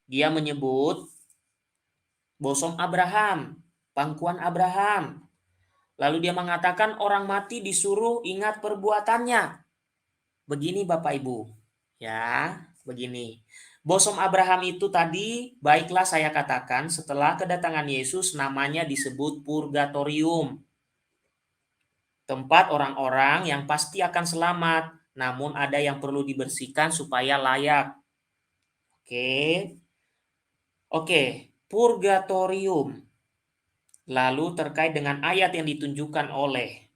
Dia menyebut bosom Abraham, pangkuan Abraham. Lalu dia mengatakan orang mati disuruh ingat perbuatannya. Begini Bapak Ibu, ya, begini. Bosom Abraham itu tadi, baiklah saya katakan, setelah kedatangan Yesus namanya disebut purgatorium. Tempat orang-orang yang pasti akan selamat, namun ada yang perlu dibersihkan supaya layak. Oke. Oke, purgatorium. Lalu terkait dengan ayat yang ditunjukkan oleh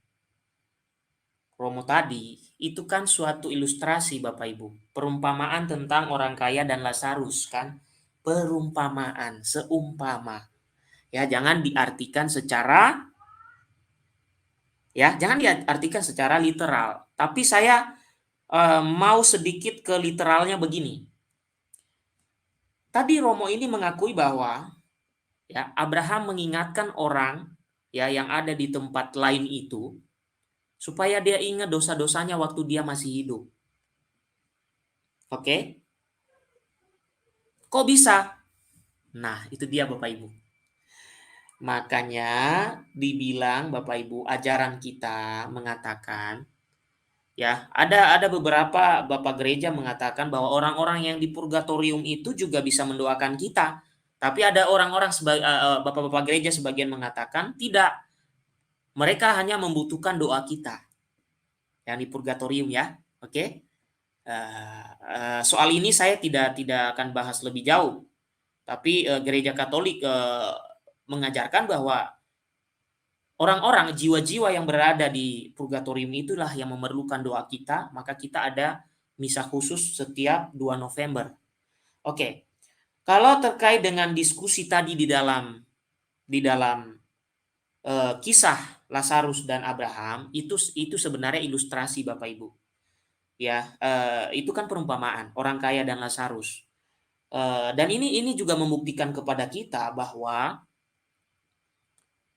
Romo tadi, itu kan suatu ilustrasi Bapak Ibu. Perumpamaan tentang orang kaya dan Lazarus kan. Perumpamaan, seumpama. Ya, jangan diartikan secara literal. Tapi saya mau sedikit ke literalnya begini. Tadi Romo ini mengakui bahwa ya Abraham mengingatkan orang ya yang ada di tempat lain itu supaya dia ingat dosa-dosanya waktu dia masih hidup. Oke? Kok bisa? Nah, itu dia Bapak Ibu. Makanya dibilang Bapak Ibu, ajaran kita mengatakan ya, ada beberapa Bapak gereja mengatakan bahwa orang-orang yang di purgatorium itu juga bisa mendoakan kita. Tapi ada orang-orang Bapak-bapak gereja sebagian mengatakan tidak. Mereka hanya membutuhkan doa kita yang di purgatorium ya. Oke? Soal ini saya tidak akan bahas lebih jauh. Tapi gereja Katolik mengajarkan bahwa orang-orang, jiwa-jiwa yang berada di purgatorium itulah yang memerlukan doa kita, maka kita ada misa khusus setiap 2 November. Oke. Kalau terkait dengan diskusi tadi di dalam kisah Lazarus dan Abraham, itu sebenarnya ilustrasi Bapak Ibu. Ya, itu kan perumpamaan orang kaya dan Lazarus. Dan ini juga membuktikan kepada kita bahwa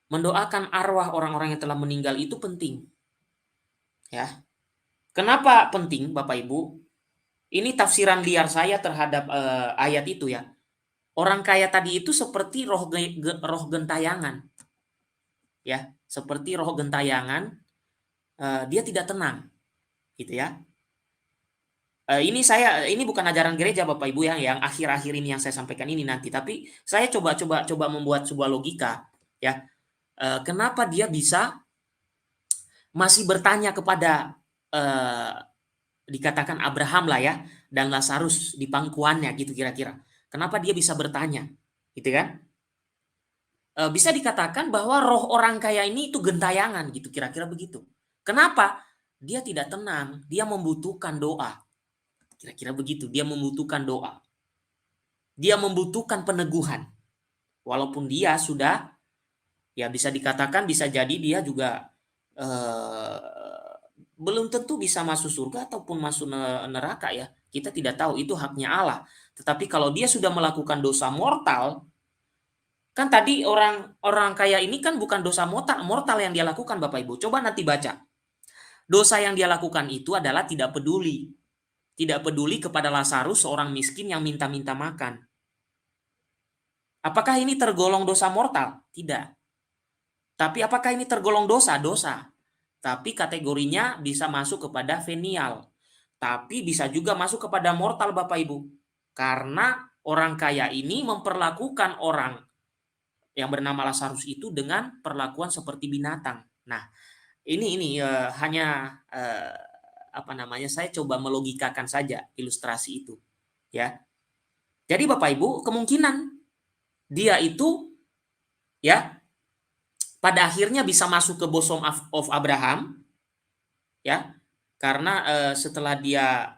mendoakan arwah orang-orang yang telah meninggal itu penting. Ya. Kenapa penting Bapak Ibu? Ini tafsiran liar saya terhadap ayat itu ya. Orang kaya tadi itu seperti roh gentayangan. Ya, seperti roh gentayangan, dia tidak tenang, gitu ya. Ini bukan ajaran gereja Bapak Ibu yang akhir-akhir ini yang saya sampaikan ini nanti, tapi saya coba membuat sebuah logika ya. Kenapa dia bisa masih bertanya kepada dikatakan Abraham lah ya dan Lazarus di pangkuannya gitu kira-kira. Kenapa dia bisa bertanya? Gitu kan? Bisa dikatakan bahwa roh orang kaya ini itu gentayangan gitu kira-kira begitu. Kenapa? Dia tidak tenang, dia membutuhkan doa. Kira-kira begitu, dia membutuhkan doa. Dia membutuhkan peneguhan. Walaupun dia sudah ya bisa dikatakan bisa jadi dia juga eh, belum tentu bisa masuk surga ataupun masuk neraka ya. Kita tidak tahu, itu haknya Allah. Tetapi kalau dia sudah melakukan dosa mortal, kan tadi orang orang kaya ini kan bukan dosa mortal yang dia lakukan Bapak Ibu. Coba nanti baca. Dosa yang dia lakukan itu adalah tidak peduli. Tidak peduli kepada Lazarus seorang miskin yang minta-minta makan. Apakah ini tergolong dosa mortal? Tidak. Tapi apakah ini tergolong dosa? Dosa. Tapi kategorinya bisa masuk kepada venial. Tapi bisa juga masuk kepada mortal Bapak Ibu. Karena orang kaya ini memperlakukan orang yang bernama Lazarus itu dengan perlakuan seperti binatang. Nah, ini hanya apa namanya? Saya coba melogikakan saja ilustrasi itu, ya. Jadi Bapak Ibu, kemungkinan dia itu ya pada akhirnya bisa masuk ke bosom of Abraham, ya, karena setelah dia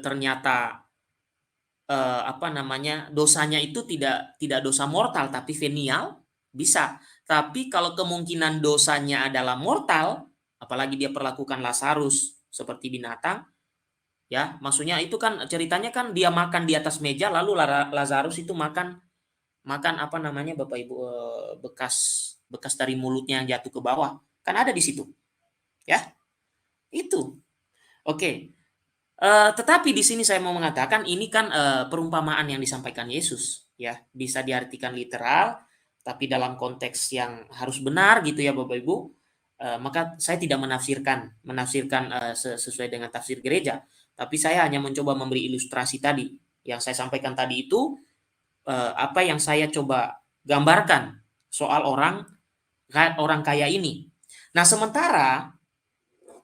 ternyata apa namanya dosanya itu tidak dosa mortal tapi venial bisa. Tapi kalau kemungkinan dosanya adalah mortal, apalagi dia perlakukan Lazarus seperti binatang, ya maksudnya itu kan ceritanya kan dia makan di atas meja lalu Lazarus itu makan makan apa namanya Bapak Ibu bekas bekas dari mulutnya yang jatuh ke bawah kan ada di situ, ya itu. Oke. Tetapi di sini saya mau mengatakan ini kan perumpamaan yang disampaikan Yesus, ya, bisa diartikan literal, tapi dalam konteks yang harus benar gitu ya Bapak Ibu. Maka saya tidak menafsirkan sesuai dengan tafsir gereja, tapi saya hanya mencoba memberi ilustrasi tadi. Yang saya sampaikan tadi itu apa yang saya coba gambarkan soal orang kaya ini. Nah, sementara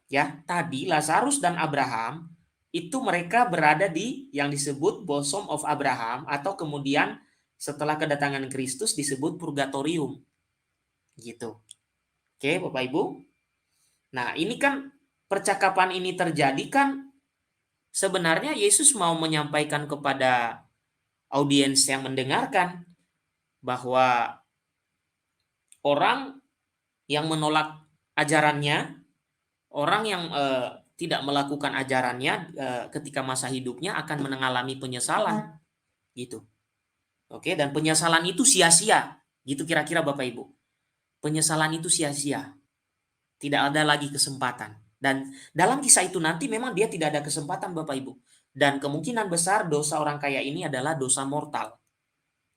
ya tadi Lazarus dan Abraham itu mereka berada di yang disebut bosom of Abraham, atau kemudian setelah kedatangan Kristus disebut purgatorium gitu. Oke Bapak Ibu. Nah ini kan percakapan ini terjadi kan sebenarnya Yesus mau menyampaikan kepada audiens yang mendengarkan bahwa orang yang menolak ajarannya, orang yang tidak melakukan ajarannya ketika masa hidupnya akan mengalami penyesalan gitu. Oke, dan penyesalan itu sia-sia. Gitu kira-kira Bapak Ibu. Penyesalan itu sia-sia. Tidak ada lagi kesempatan. Dan dalam kisah itu nanti memang dia tidak ada kesempatan Bapak Ibu. Dan kemungkinan besar dosa orang kaya ini adalah dosa mortal.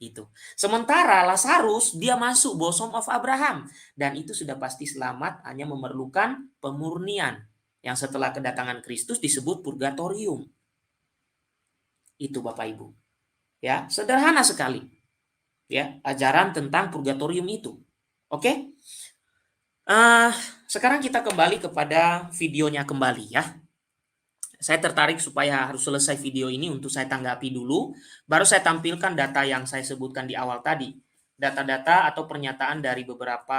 Gitu. Sementara Lazarus dia masuk bosom of Abraham, dan itu sudah pasti selamat, hanya memerlukan pemurnian yang setelah kedatangan Kristus disebut purgatorium. Itu Bapak Ibu. Ya, sederhana sekali. Ya, ajaran tentang purgatorium itu. Oke? Sekarang kita kembali kepada videonya kembali ya. Saya tertarik supaya harus selesai video ini untuk saya tanggapi dulu, baru saya tampilkan data yang saya sebutkan di awal tadi. Data-data atau pernyataan dari beberapa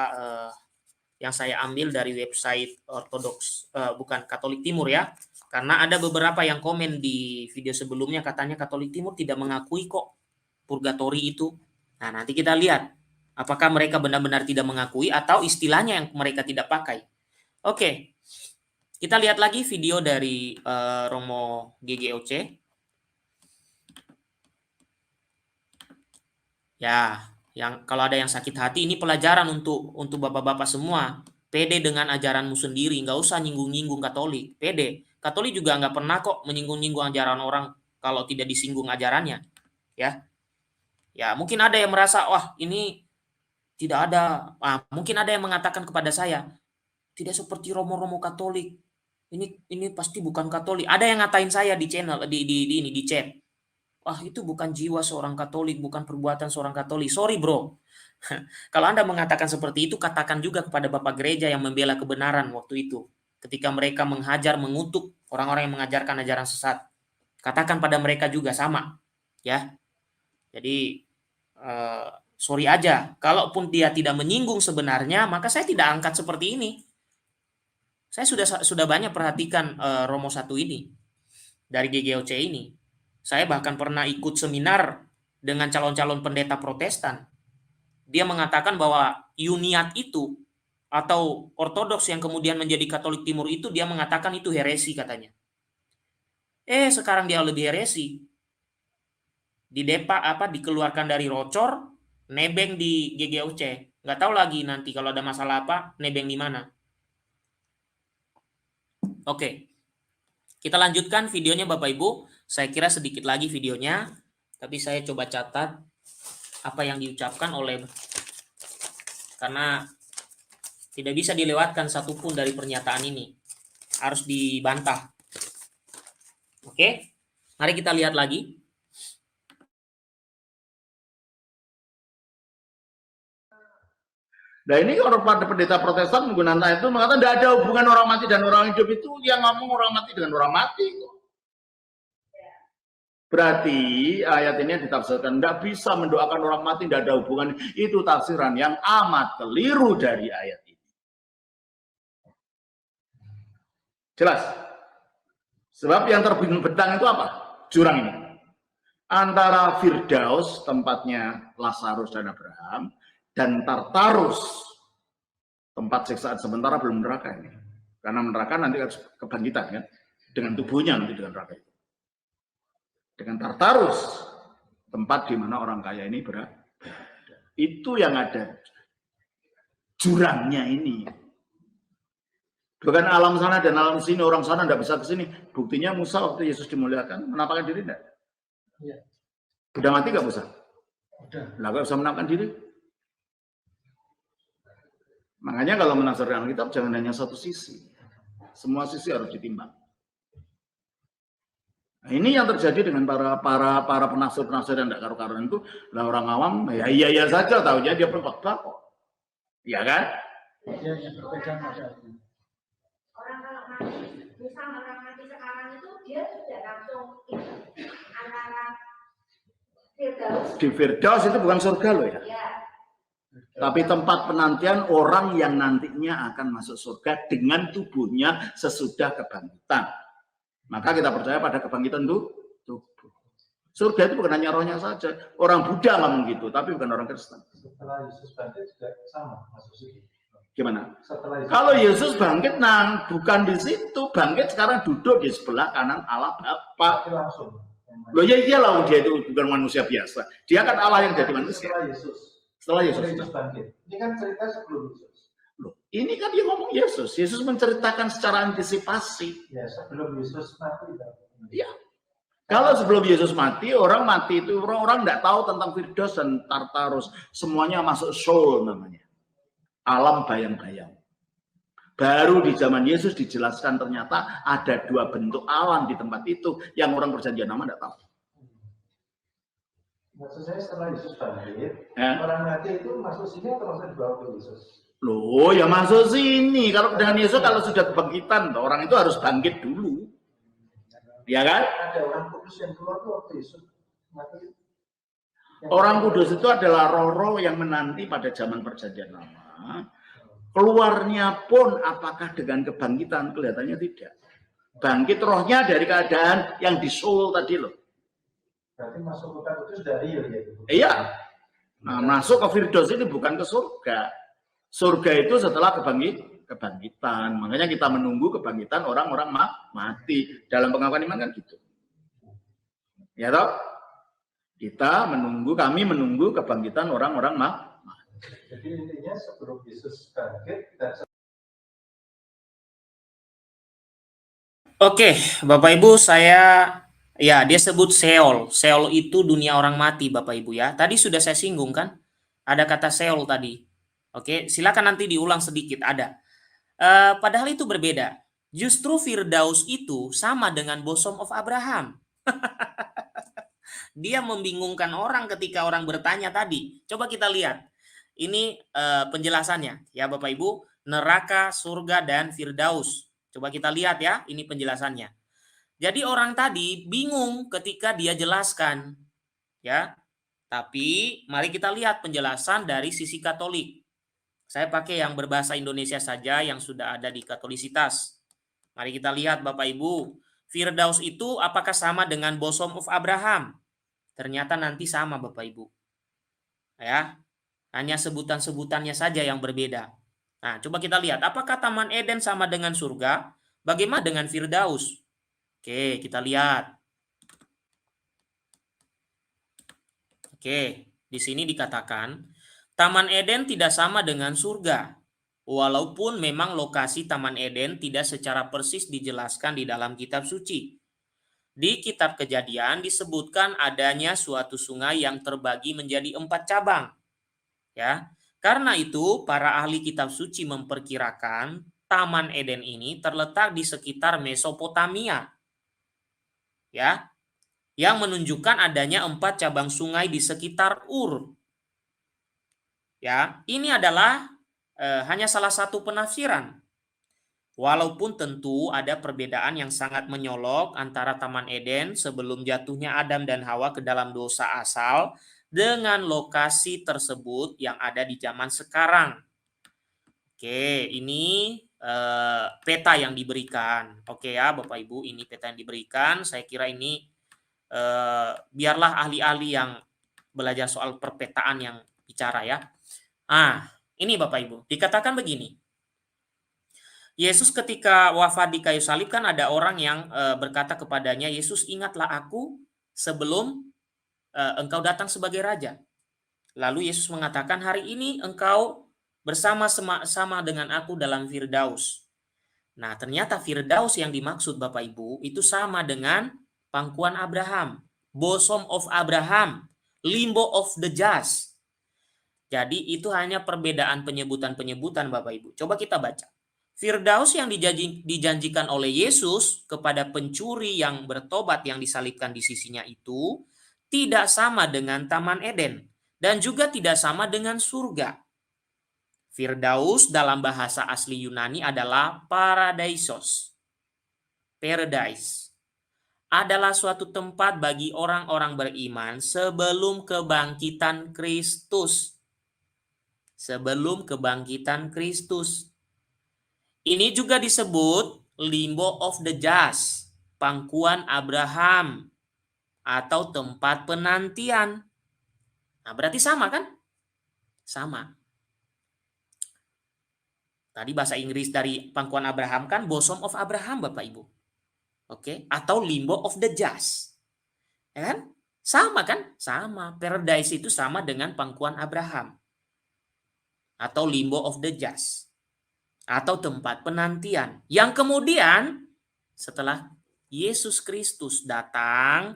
yang saya ambil dari website Ortodoks, bukan Katolik Timur ya. Karena ada beberapa yang komen di video sebelumnya katanya Katolik Timur tidak mengakui kok purgatori itu. Nah, nanti kita lihat apakah mereka benar-benar tidak mengakui atau istilahnya yang mereka tidak pakai. Oke. Kita lihat lagi video dari Romo GGOC. Ya, yang kalau ada yang sakit hati ini pelajaran untuk bapak-bapak semua. Pede dengan ajaranmu sendiri, nggak usah nyinggung-nyinggung Katolik. Pede. Katolik juga nggak pernah kok menyinggung-nyinggung ajaran orang kalau tidak disinggung ajarannya. Ya, ya mungkin ada yang merasa wah ini tidak ada. Mungkin ada yang mengatakan kepada saya tidak seperti Romo-Romo Katolik. Ini pasti bukan Katolik. Ada yang ngatain saya di channel di chat. Wah, itu bukan jiwa seorang Katolik, bukan perbuatan seorang Katolik. Sorry, Bro. Kalau Anda mengatakan seperti itu, katakan juga kepada Bapak Gereja yang membela kebenaran waktu itu. Ketika mereka menghajar, mengutuk orang-orang yang mengajarkan ajaran sesat. Katakan pada mereka juga sama. Ya. Jadi sorry aja. Kalaupun dia tidak menyinggung sebenarnya, maka saya tidak angkat seperti ini. Saya sudah banyak perhatikan Romo 1 ini dari GGOC ini. Saya bahkan pernah ikut seminar dengan calon-calon pendeta Protestan. Dia mengatakan bahwa Uniat itu atau Ortodoks yang kemudian menjadi Katolik Timur itu dia mengatakan itu heresi katanya. Sekarang dia lebih heresi. Dikeluarkan dari Rocor, nebeng di GGOC. Nggak tahu lagi nanti kalau ada masalah apa, nebeng di mana. Oke, kita lanjutkan videonya Bapak Ibu. Saya kira sedikit lagi videonya, tapi saya coba catat apa yang diucapkan karena tidak bisa dilewatkan satupun dari pernyataan ini. Harus dibantah. Oke, mari kita lihat lagi. Nah ini orang pada pendeta Protestan menggunakan ayat itu mengatakan tidak ada hubungan orang mati dan orang hidup, itu yang ngomong orang mati dengan orang mati. Berarti ayat ini ditafsirkan tidak bisa mendoakan orang mati, tidak ada hubungan. Itu tafsiran yang amat keliru dari ayat ini. Jelas? Sebab yang terbentang itu apa? Jurang ini. Antara Firdaus, tempatnya Lazarus dan Abraham, dan Tartarus, tempat siksaan sementara belum neraka ini. Karena neraka nanti kebangkitan kan, dengan tubuhnya nanti dengan neraka itu. Dengan Tartarus, tempat di mana orang kaya ini berada. Itu yang ada jurangnya ini. Bukan alam sana dan alam sini, orang sana tidak bisa ke sini. Buktinya Musa waktu Yesus dimuliakan menampakkan diri tidak? Iya. Udah mati nggak Musa? Udah. Lah nggak bisa menampakkan diri. Makanya kalau menafsirkan kitab jangan hanya satu sisi. Semua sisi harus ditimbang. Nah, ini yang terjadi dengan para penafsir yang tidak karu-karuan itu. Lah orang awam ya iya saja, tahunya dia berkhotbah kok. Iya kan? Iya, yang berbeda pada Orang kalau mati, misal orang mati sekarang itu dia sudah langsung antara Firdaus. Di Firdaus itu bukan surga loh ya. Ya. Tapi tempat penantian orang yang nantinya akan masuk surga dengan tubuhnya sesudah kebangkitan. Maka kita percaya pada kebangkitan tubuh. Surga itu bukan hanya rohnya saja. Orang Buddha ngomong gitu, tapi bukan orang Kristen. Setelah Yesus bangkit juga sama masuk situ. Gimana? Setelah Kalau Yesus bangkit, bukan di situ. Bangkit sekarang duduk di sebelah kanan Allah Bapa. langsung. Loh ya iyalah, dia itu bukan manusia biasa. Dia kan Allah yang jadi manusia. Setelah Yesus. Setelah Yesus bangkit. Ini kan cerita sebelum Yesus. Loh, ini kan dia ngomong Yesus. Yesus menceritakan secara antisipasi. Ya, sebelum Yesus mati. Iya. Kalau sebelum Yesus mati, orang mati itu orang nggak tahu tentang Firdaus dan Tartarus. Semuanya masuk soul namanya. Alam bayang-bayang. Baru di zaman Yesus dijelaskan ternyata ada dua bentuk alam di tempat itu yang orang perjanjian lama tidak tahu. Maksud saya setelah Yesus bangkit, Ya. orang mati itu masuk sini atau langsung dibawa ke Yesus? Loh, ya masuk sini. Kalau dengan Yesus kalau sudah kebangkitan, orang itu harus bangkit dulu. Ya kan? Ada orang kudus yang keluar tuh waktu Yesus mati. Orang kudus itu adalah roh-roh yang menanti pada zaman perjanjian lama. Keluarnya pun apakah dengan kebangkitan? Kelihatannya tidak. Bangkit rohnya dari keadaan yang di soul tadi loh. Berarti masuk kota kudus dari ya? Iya. Nah, masuk ke Firdaus ini bukan ke surga. Surga itu setelah kebangkitan. Makanya kita menunggu kebangkitan orang-orang mati. Dalam pengakuan iman kan gitu. Ya toh? Kami menunggu kebangkitan orang-orang mati. Jadi intinya sebelum Yesus bangkit, kita Oke, Bapak Ibu, dia sebut Sheol. Sheol itu dunia orang mati, Bapak Ibu ya. Tadi sudah saya singgung kan? Ada kata Sheol tadi. Oke, silakan nanti diulang sedikit, ada. Padahal itu berbeda. Justru Firdaus itu sama dengan bosom of Abraham. Dia membingungkan orang ketika orang bertanya tadi. Coba kita lihat. Ini penjelasannya ya Bapak Ibu. Neraka, surga, dan Firdaus. Coba kita lihat ya, ini penjelasannya. Jadi orang tadi bingung ketika dia jelaskan. Ya. Tapi mari kita lihat penjelasan dari sisi Katolik. Saya pakai yang berbahasa Indonesia saja yang sudah ada di Katolisitas. Mari kita lihat Bapak Ibu. Firdaus itu apakah sama dengan bosom of Abraham? Ternyata nanti sama Bapak Ibu. Ya. Hanya sebutan-sebutannya saja yang berbeda. Nah, coba kita lihat. Apakah Taman Eden sama dengan surga? Bagaimana dengan Firdaus? Oke, kita lihat. Oke, di sini dikatakan, Taman Eden tidak sama dengan surga. Walaupun memang lokasi Taman Eden tidak secara persis dijelaskan di dalam kitab suci. Di kitab Kejadian disebutkan adanya suatu sungai yang terbagi menjadi 4 cabang. Ya, karena itu para ahli kitab suci memperkirakan Taman Eden ini terletak di sekitar Mesopotamia. Ya, yang menunjukkan adanya 4 cabang sungai di sekitar Ur. Ya, ini adalah hanya salah satu penafsiran. Walaupun tentu ada perbedaan yang sangat menyolok antara Taman Eden sebelum jatuhnya Adam dan Hawa ke dalam dosa asal dengan lokasi tersebut yang ada di zaman sekarang. Oke, ini peta yang diberikan. Oke ya Bapak Ibu, ini peta yang diberikan. Saya kira ini biarlah ahli-ahli yang belajar soal perpetaan yang bicara ya. Ini Bapak Ibu, dikatakan begini. Yesus ketika wafat di kayu salib kan ada orang yang berkata kepadanya, Yesus ingatlah aku sebelum engkau datang sebagai raja. Lalu Yesus mengatakan, hari ini engkau bersama-sama dengan aku dalam Firdaus. Nah, ternyata Firdaus yang dimaksud Bapak Ibu itu sama dengan pangkuan Abraham, bosom of Abraham, limbo of the just. Jadi itu hanya perbedaan penyebutan-penyebutan Bapak Ibu. Coba kita baca. Firdaus yang dijanjikan oleh Yesus kepada pencuri yang bertobat yang disalibkan di sisinya itu tidak sama dengan Taman Eden dan juga tidak sama dengan surga. Firdaus dalam bahasa asli Yunani adalah paradaisos. Paradise adalah suatu tempat bagi orang-orang beriman sebelum kebangkitan Kristus. Sebelum kebangkitan Kristus. Ini juga disebut limbo of the just, pangkuan Abraham, atau tempat penantian. Nah, berarti sama kan? Sama. Tadi bahasa Inggris dari pangkuan Abraham kan bosom of Abraham, Bapak Ibu. Oke, atau limbo of the just. Ya kan? Sama kan? Sama. Paradise itu sama dengan pangkuan Abraham. Atau limbo of the just. Atau tempat penantian. Yang kemudian setelah Yesus Kristus datang,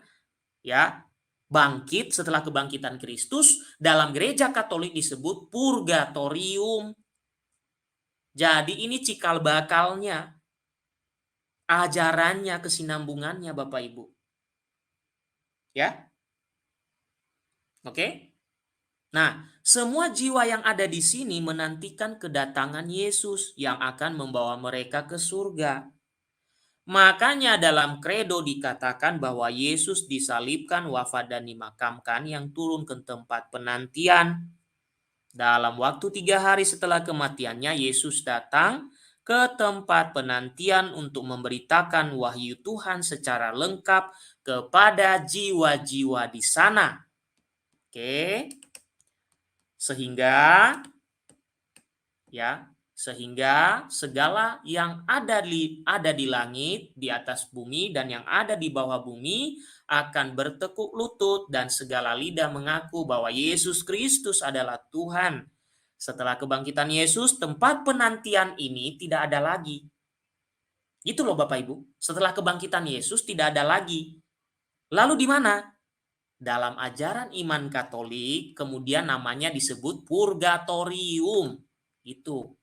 ya, bangkit setelah kebangkitan Kristus, dalam gereja Katolik disebut purgatorium. Jadi ini cikal bakalnya, ajarannya, kesinambungannya Bapak Ibu. Ya. Oke. Nah, semua jiwa yang ada di sini menantikan kedatangan Yesus yang akan membawa mereka ke surga. Makanya dalam kredo dikatakan bahwa Yesus disalibkan, wafat dan dimakamkan yang turun ke tempat penantian. Dalam waktu 3 hari setelah kematiannya, Yesus datang ke tempat penantian untuk memberitakan wahyu Tuhan secara lengkap kepada jiwa-jiwa di sana. Oke. Sehingga segala yang ada di langit, di atas bumi, dan yang ada di bawah bumi akan bertekuk lutut dan segala lidah mengaku bahwa Yesus Kristus adalah Tuhan. Setelah kebangkitan Yesus, tempat penantian ini tidak ada lagi. Itu loh Bapak Ibu. Setelah kebangkitan Yesus tidak ada lagi. Lalu di mana? Dalam ajaran iman Katolik, kemudian namanya disebut purgatorium. Itu.